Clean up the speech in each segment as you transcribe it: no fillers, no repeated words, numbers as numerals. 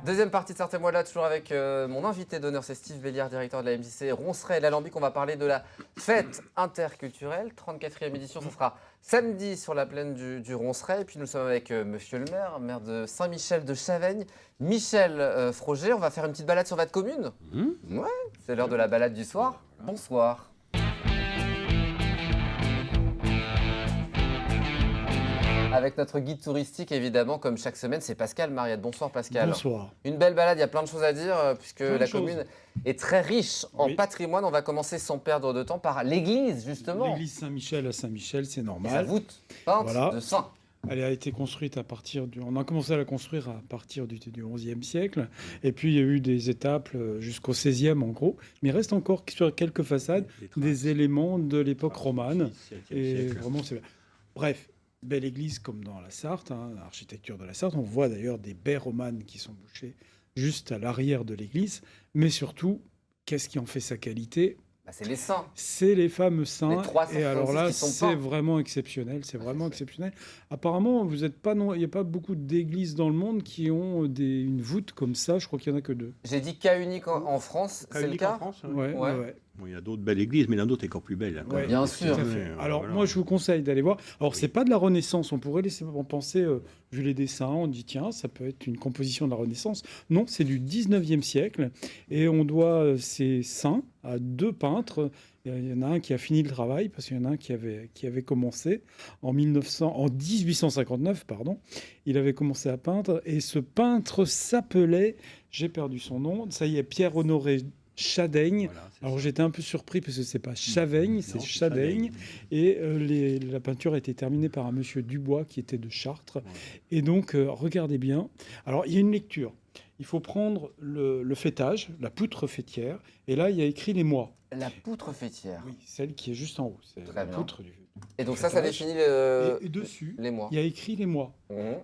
Deuxième partie de Sortez-moi de là, toujours avec mon invité d'honneur, c'est Steve Belliard, directeur de la MJC Ronceret et l'Alambic. On va parler de la fête interculturelle, 34e édition. Ça sera samedi sur la plaine du Ronceret. Et puis nous sommes avec monsieur le maire de Saint-Michel de Chaveigne, Michel Froger. On va faire une petite balade sur votre commune. Ouais, c'est l'heure de la balade du soir. Bonsoir. Avec notre guide touristique, évidemment, comme chaque semaine, c'est Pascal Mariette. Bonsoir Pascal. Bonsoir. Une belle balade, il y a plein de choses à dire, puisque la commune est très riche en patrimoine. On va commencer sans perdre de temps par l'église, justement. L'église Saint-Michel à Saint-Michel, c'est normal. La voûte peinte de saint. Elle a été construite à partir du... On a commencé à la construire à partir du XIe siècle. Et puis, il y a eu des étapes jusqu'au XVIe, en gros. Mais il reste encore sur quelques façades des éléments de l'époque romane. Et vraiment, c'est... Bref. Belle église comme dans la Sarthe, l'architecture de la Sarthe. On voit d'ailleurs des baies romanes qui sont bouchées juste à l'arrière de l'église. Mais surtout, qu'est-ce qui en fait sa qualité ? C'est les saints. C'est les fameux saints. Et alors là, c'est vraiment exceptionnel. C'est vraiment exceptionnel. Apparemment, vous êtes pas il n'y a pas beaucoup d'églises dans le monde qui ont une voûte comme ça. Je crois qu'il n'y en a que 2. J'ai dit cas unique en France. C'est le cas en France, ouais. Bon, il y a d'autres belles églises, mais il y en a d'autres encore plus belles. Ouais, bien sûr. Alors, voilà. Moi, je vous conseille d'aller voir. Alors, c'est pas de la Renaissance. On pourrait laisser penser, vu les dessins, on dit, tiens, ça peut être une composition de la Renaissance. Non, c'est du 19e siècle. Et on doit ces saints à 2 peintres. Il y en a un qui a fini le travail, parce qu'il y en a un qui avait commencé en 1859, pardon. Il avait commencé à peindre. Et ce peintre s'appelait, j'ai perdu son nom, ça y est, Pierre-Honoré Chadaigne. Voilà, alors j'étais un peu surpris parce que c'est pas Chaveigne, c'est Chadaigne. Et la peinture a été terminée par un monsieur Dubois qui était de Chartres. Ouais. Et donc regardez bien. Alors il y a une lecture. Il faut prendre le fêtage, la poutre fêtière, et là il y a écrit les mois. La poutre fêtière. Oui, celle qui est juste en haut. C'est la poutre du. Et donc ça définit et dessus, les mois. Il y a écrit les mois.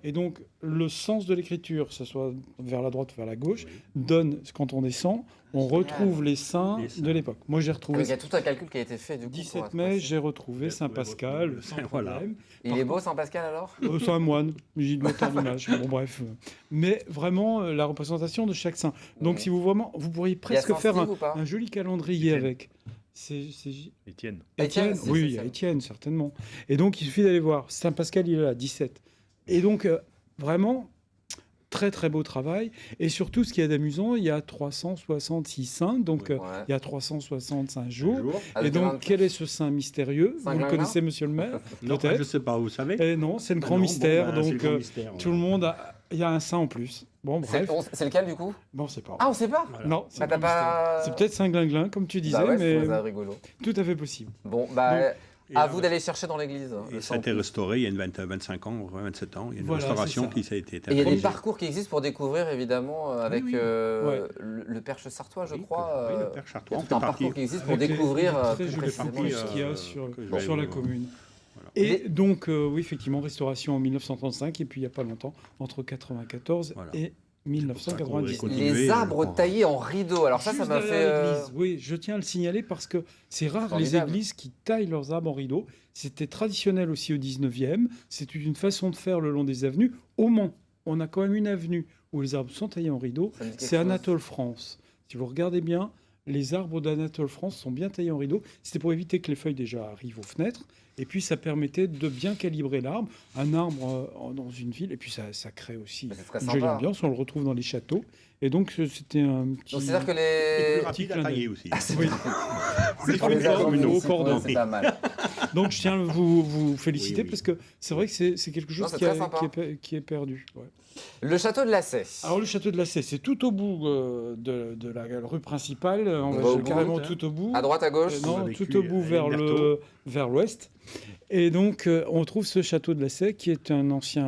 Et donc le sens de l'écriture, que ce soit vers la droite ou vers la gauche, donne, quand on descend, on retrouve les saints de l'époque. Moi j'ai retrouvé... Il y a tout un calcul qui a été fait du coup. 17 mai, j'ai retrouvé Saint Pascal, sans problème. Il est beau Saint Pascal alors C'est un moine, j'y dois tant d'image. Bon bref. Mais vraiment la représentation de chaque saint. Donc si vous pourriez presque faire un joli calendrier avec... C'est Étienne. Étienne, oui, il y a Étienne, certainement. Et donc, il suffit d'aller voir. Saint Pascal, il est là, 17. Et donc, vraiment, très, très beau travail. Et surtout, ce qu'il y a d'amusant, il y a 366 saints. Donc, il y a 365 jours. Et donc, quel est ce saint mystérieux ? Vous le connaissez, monsieur le maire ? Non, je ne sais pas, vous savez. Et non, c'est le grand mystère. Donc, tout le monde il y a un saint en plus. Bon, bref. C'est lequel du coup ? Bon, on ne sait pas. Ah, on ne sait pas ? Voilà. Non, c'est peut-être Saint-Glinglin, comme tu disais, mais rigolo. Tout à fait possible. Bon, bah, à vous d'aller chercher dans l'église. Et ça a été restauré il y a 25 ans, 27 ans. Il y a une restauration qui a été terminée. Il y a des parcours qui existent pour découvrir, évidemment, avec le Perche Sartois, je crois. Oui, le Perche Sartois. C'est un parcours qui existe pour découvrir très joli parcours qu'il y a sur la commune. Voilà. Et donc, oui, effectivement, restauration en 1935, et puis il n'y a pas longtemps, entre 1994 et 1990. Les arbres taillés en rideau. Alors ça m'a fait... Oui, je tiens à le signaler parce que c'est rare les églises qui taillent leurs arbres en rideau. C'était traditionnel aussi au 19e. C'est une façon de faire le long des avenues. Au Mans, on a quand même une avenue où les arbres sont taillés en rideau. C'est Anatole France. Si vous regardez bien, les arbres d'Anatole France sont bien taillés en rideau. C'était pour éviter que les feuilles déjà arrivent aux fenêtres. Et puis, ça permettait de bien calibrer l'arbre. Un arbre dans une ville. Et puis, ça crée aussi une jolie ambiance. On le retrouve dans les châteaux. Et donc, c'était un petit... Donc, c'est-à-dire que les... plus rapide à tailler aussi. C'est pas mal. Donc, je tiens à vous féliciter parce que c'est vrai que c'est quelque chose qui est perdu. Ouais. Le château de Lassay. Alors, le château de Lassay, c'est tout au bout de la rue principale. On va carrément tout au bout. À droite, à gauche Non, tout au bout vers l'ouest. Et donc, on trouve ce château de Lassay qui est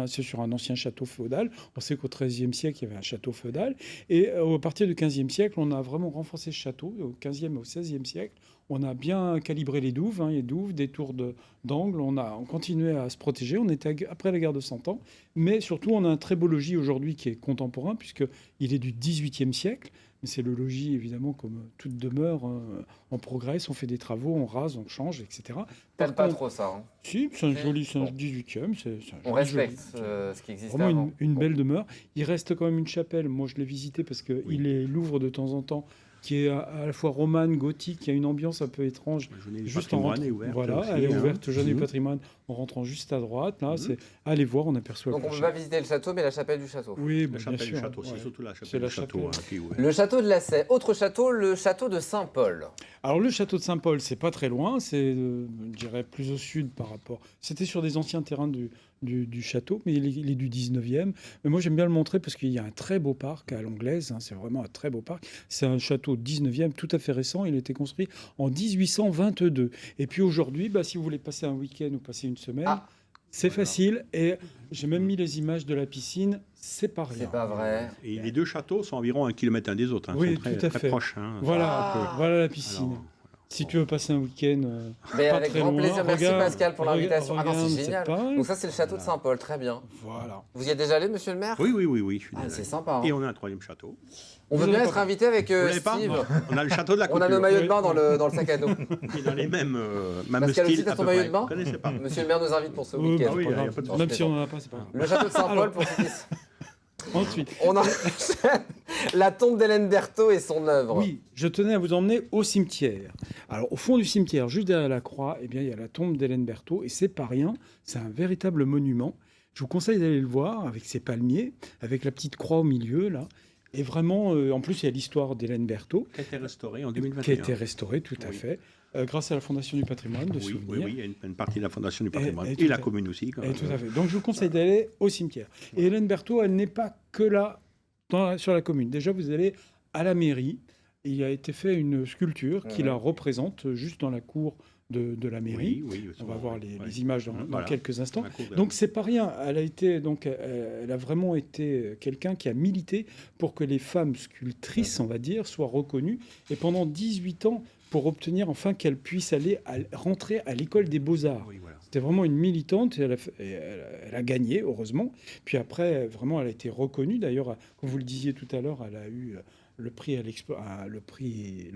c'est sur un ancien château féodal. On sait qu'au XIIIe siècle, il y avait un château féodal. Et à partir du XVe siècle, on a vraiment renforcé ce château. Au XVe et au XVIe siècle, On a bien calibré les douves, des tours d'angle. On continuait à se protéger. On était après la guerre de 100 ans. Mais surtout, on a un très beau logis aujourd'hui qui est contemporain, puisqu'il est du XVIIIe siècle. Mais c'est le logis, évidemment, comme toute demeure, on progresse, on fait des travaux, on rase, on change, etc. T'aimes pas trop ça, hein? Si, c'est un joli, c'est un 18e. On respecte ce qui existait vraiment avant. une belle demeure. Il reste quand même une chapelle. Moi, je l'ai visitée parce qu'il l'ouvre de temps en temps, qui est à la fois romane, gothique, qui a une ambiance un peu étrange. Juste en rentrant, voilà, elle est ouverte, Journée du patrimoine, en rentrant juste à droite. Là, c'est allez voir, on aperçoit. Donc on ne peut pas visiter le château, mais la chapelle du château. Oui, la chapelle du château, c'est surtout la chapelle du château qui est ouverte. Le château de la Sey. Autre château, le château de Saint-Paul. Alors le château de Saint-Paul, c'est pas très loin, c'est, je dirais, plus au sud par rapport. C'était sur des anciens terrains du château, mais il est du 19e. Mais moi, j'aime bien le montrer parce qu'il y a un très beau parc à l'anglaise. C'est vraiment un très beau parc. C'est un château 19e, tout à fait récent. Il a été construit en 1822. Et puis aujourd'hui, si vous voulez passer un week-end ou passer une semaine, c'est facile. Et j'ai même mis les images de la piscine. C'est pas rien. C'est pas vrai. Et les deux châteaux sont environ 1 kilomètre un des autres. Oui, sont tout à très fait. proches. Voilà la piscine. Si tu veux passer un week-end, mais pas avec très grand loin, plaisir. Merci regarde, Pascal pour l'invitation. C'est génial. Pas... Donc ça, c'est le château de Saint-Paul. Très bien. Voilà. Vous y êtes déjà allé, monsieur le maire? Oui, je suis c'est sympa. Hein. Et on a un troisième château. On veut bien être invité avec Steve. On a le château de la Couture. On a nos maillots de bain dans le sac à dos. Et dans les mêmes Pascal styles. aussi, t'as ton maillot de bain? Vous connaissez pas. Monsieur le maire nous invite pour ce week-end. Même si on n'en a pas, c'est pas grave. Le château de Saint-Paul pour ceux qui... Ensuite, on enchaîne la tombe d'Hélène Berthaud et son œuvre. Oui, je tenais à vous emmener au cimetière. Alors, au fond du cimetière, juste derrière la croix, il y a la tombe d'Hélène Berthaud, et c'est pas rien, c'est un véritable monument. Je vous conseille d'aller le voir avec ses palmiers, avec la petite croix au milieu, là. Et vraiment, en plus, il y a l'histoire d'Hélène Berthaud. Qui a été restaurée en 2021. Qui a été restaurée, tout à fait. Grâce à la Fondation du patrimoine de souvenirs. Oui, il y a une partie de la Fondation du patrimoine et la commune aussi. Tout à fait. Donc je vous conseille d'aller au cimetière. Et Hélène Berthaud, elle n'est pas que là, sur la commune. Déjà, vous allez à la mairie. Il a été fait une sculpture qui la représente juste dans la cour de la mairie. On va voir les images dans quelques instants. Donc c'est pas rien. Elle a vraiment été quelqu'un qui a milité pour que les femmes sculptrices, on va dire, soient reconnues. Et pendant 18 ans, pour obtenir enfin qu'elle puisse rentrer à l'école des Beaux-Arts. C'était vraiment une militante, et elle a gagné, heureusement. Puis après, vraiment, elle a été reconnue. D'ailleurs, comme vous le disiez tout à l'heure, elle a eu la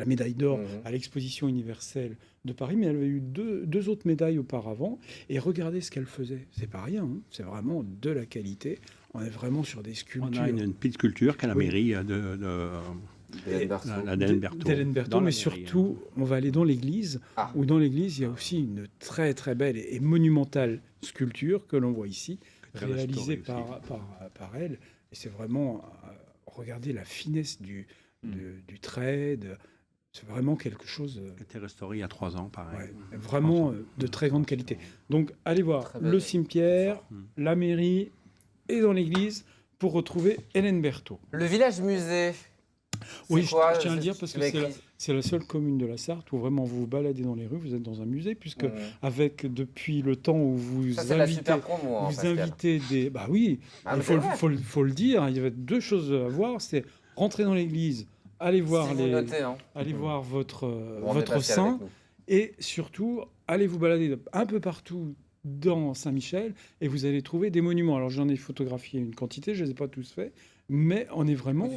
médaille d'or à l'exposition universelle de Paris, mais elle avait eu deux autres médailles auparavant. Et regardez ce qu'elle faisait. C'est pas rien, hein. C'est vraiment de la qualité. On est vraiment sur des sculptures. On a une petite sculpture qu'à la mairie d'Hélène Berthaud. Mais surtout, on va aller dans l'église, où dans l'église, il y a aussi une très très belle et monumentale sculpture que l'on voit ici, réalisée par elle. Et c'est vraiment, regardez la finesse du trait, c'est vraiment quelque chose... Qui a été restauré il y a 3 ans, pareil. Vraiment de très grande qualité. Donc, allez voir le cimetière, la mairie et dans l'église pour retrouver Hélène Berthaud. Le village musée. Oui, je tiens à le dire parce que c'est la seule commune de la Sarthe où vraiment vous vous baladez dans les rues, vous êtes dans un musée, puisque depuis le temps où vous invitez des... Bah oui, il faut le dire, il y avait 2 choses à voir, c'est rentrer dans l'église, aller voir, aller voir votre saint, et surtout, allez vous balader un peu partout dans Saint-Michel, et vous allez trouver des monuments. Alors j'en ai photographié une quantité, je ne les ai pas tous faits, mais on est vraiment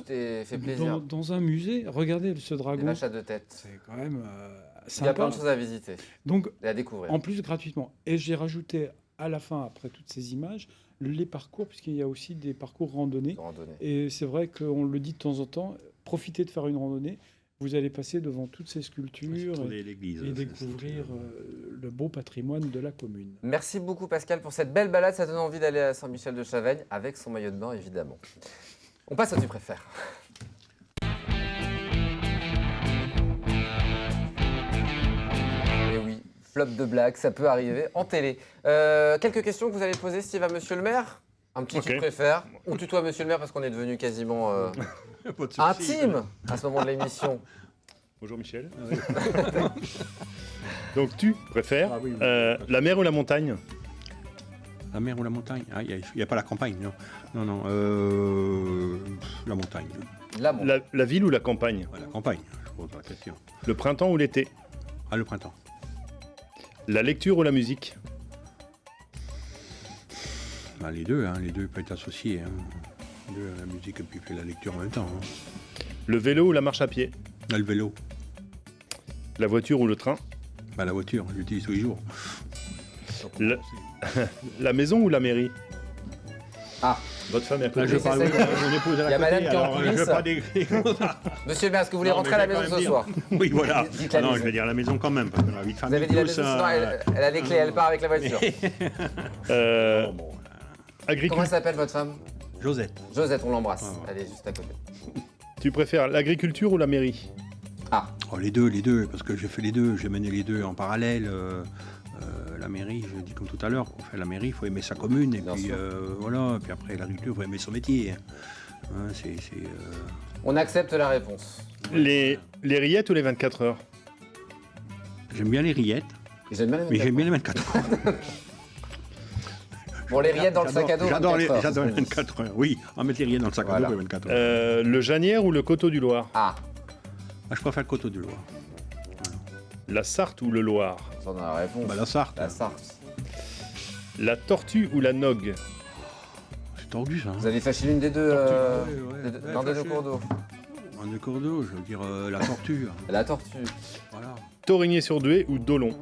dans un musée. Regardez ce dragon. Des vaches à 2 têtes. C'est quand même sympa. Il y a plein de choses à visiter et à découvrir. En plus, gratuitement. Et j'ai rajouté à la fin, après toutes ces images, les parcours, puisqu'il y a aussi des parcours randonnées. Et c'est vrai qu'on le dit de temps en temps, profitez de faire une randonnée. Vous allez passer devant toutes ces sculptures et découvrir le beau patrimoine de la commune. Merci beaucoup Pascal pour cette belle balade. Ça donne envie d'aller à Saint-Michel-de-Chavagne avec son maillot de bain, évidemment. On passe au Tu préfères. Et oui, flop de blagues, ça peut arriver en télé. Quelques questions que vous allez poser, Steve, à monsieur le maire. Un petit Tu préfères. Ou tutoie monsieur le maire parce qu'on est devenu quasiment intime à ce moment de l'émission. Bonjour Michel. Donc tu préfères la mer ou la montagne? La mer ou la montagne? Il n'y a pas la campagne, non. La montagne. La ville ou la campagne? La campagne, je pose pas la question. Le printemps ou l'été? Ah, le printemps. La lecture ou la musique? Bah, les deux peuvent être associés. Hein. Les deux, la musique et puis la lecture en même temps. Hein. Le vélo ou la marche à pied? Là, le vélo. La voiture ou le train? Bah, la voiture, je l'utilise tous les jours. La maison ou la mairie? Ah, Votre femme est à Là, côté. je c'est parle ça. de mon épouse à Il y a la madame côté, qui est en alors je coulisses. vais pas décrire. monsieur le maire, est-ce que vous voulez Non, rentrer mais à la je vais maison quand ce même soir? Oui, voilà. Dites la Ah non, maison. je vais dire la maison quand même, parce que la vie de Vous famille, avez dit la tout maison, ça, sinon elle a les clés, elle part avec la voiture. Euh, bon, agricul- Comment elle s'appelle votre femme? Josette. Josette, on l'embrasse. Ah ouais. Elle est juste à côté. Tu préfères l'agriculture ou la mairie? Ah, Oh, les deux, parce que j'ai fait les deux, j'ai mené les deux en parallèle. La mairie, je dis comme tout à l'heure, pour faire la mairie, il faut aimer sa commune, et Bien puis sûr. voilà, puis après l'agriculture, il faut aimer son métier. Hein, on accepte la réponse. Les rillettes ou les 24 heures? J'aime bien les rillettes, J'aime bien les mais j'aime 24 bien les 24 heures. Bon, les rillettes dans le sac à dos. J'adore 24 heures, j'adore c'est les ce qu'on dit. 24 heures, oui. On met les rillettes dans le sac à Voilà. dos, les 24 heures. Le Janière ou le Coteau du Loir? Ah, Ah, je préfère le Coteau du Loir. La Sarthe ou le Loir? ça on a la réponse. Bah, la Sarthe, La Sarthe. La Tortue ou la Nogue? c'est tordu ça. Hein. Vous avez fâché l'une des deux, dans des deux cours d'eau. Un de cours d'eau, je veux dire la tortue. La tortue. Voilà. Torigné-sur-Dué ou Dolon?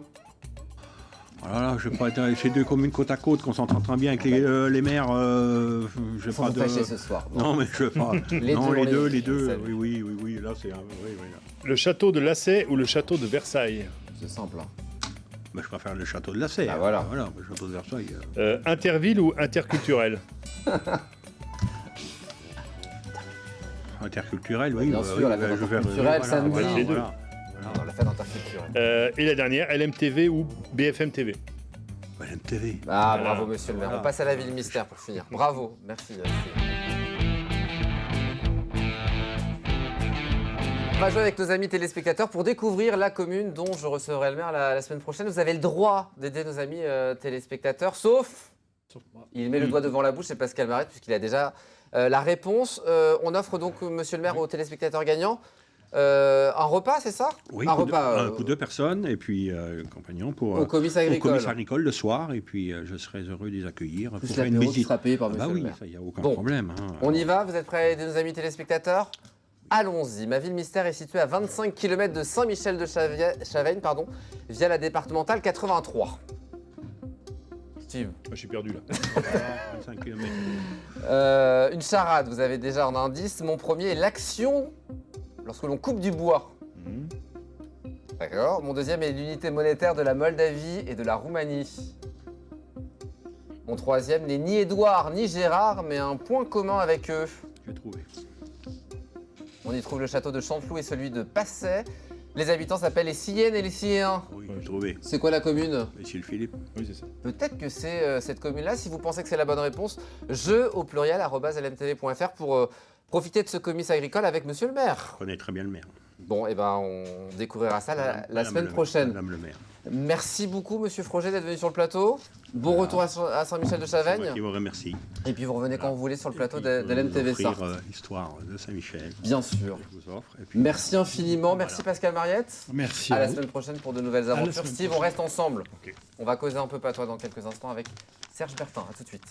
Voilà, je vais pas être ces deux communes côte à côte, qu'on s'entend très bien avec les maires. Je vais Faut pas vous de. fâcher ce soir. Non, mais je vais pas. Les non, deux, les deux. salut. Oui. Là, c'est. Oui, là. Le château de Lassay ou le château de Versailles? C'est simple. Hein. Bah, je préfère le château de la Serre. Ah, voilà. Le château de Versailles. Interville ou interculturel? Interculturel, oui. Bien sûr, la fête interculturelle, samedi. Les deux. Voilà. Dans la fête interculturelle. Et la dernière, LMTV ou BFM TV? Bah, MTV. Ah, Voilà. bravo monsieur le maire. Voilà. On passe à la ville mystère pour finir. Bravo, merci. On va jouer avec nos amis téléspectateurs pour découvrir la commune dont je recevrai le maire la semaine prochaine. Vous avez le droit d'aider nos amis téléspectateurs, sauf... Il met le doigt devant la bouche, c'est Pascal Marette, puisqu'il a déjà la réponse. On offre donc, monsieur le maire, aux téléspectateurs gagnants, un repas, c'est ça? Oui, un repas pour deux personnes, et puis compagnon pour. au comice Au agricole. comice agricole le soir, et puis je serai heureux de les accueillir. Plus pour faire une l'apéro qui visite. sera payé par Ah monsieur bah le oui, maire. ça, il n'y a aucun Bon. problème. Hein. On y va, vous êtes prêts à aider nos amis téléspectateurs? Allons-y. Ma ville mystère est située à 25 km de Saint-Michel-de-Chavagne, via la départementale 83. Steve. Je suis perdu là. 25 km. Une charade, vous avez déjà un indice. Mon premier est l'action lorsque l'on coupe du bois. Mhm. D'accord. Mon deuxième est l'unité monétaire de la Moldavie et de la Roumanie. Mon troisième n'est ni Édouard ni Gérard, mais un point commun avec eux. Je vais trouver. On y trouve le château de Chanteloup et celui de Passay. Les habitants s'appellent les Siennes et les Siéens. Oui, je vais trouver. C'est quoi la commune? Monsieur le Philippe. Oui, c'est ça. Peut-être que c'est cette commune-là. Si vous pensez que c'est la bonne réponse, jeu au pluriel @lmtv.fr pour profiter de ce comice agricole avec monsieur le maire. Je connais très bien le maire. Bon, et ben on découvrira ça la Madame semaine le- prochaine. Madame le maire. Merci beaucoup, monsieur Froget, d'être venu sur le plateau. Bon retour à Moi Saint-Michel-de-Chavagne. qui vous remercie. Et puis vous revenez quand vous voulez sur le plateau Et puis, de l'MTV offrir, Sarthe. l'histoire de Saint-Michel. Bien sûr. Je vous offre. Et puis, Merci infiniment. Merci Voilà. Pascal Mariette. Merci. À la vous. semaine prochaine pour de nouvelles la aventures. semaine Steve, on reste ensemble. Ok. On va causer un peu patois dans quelques instants avec Serge Bertin. À tout de suite.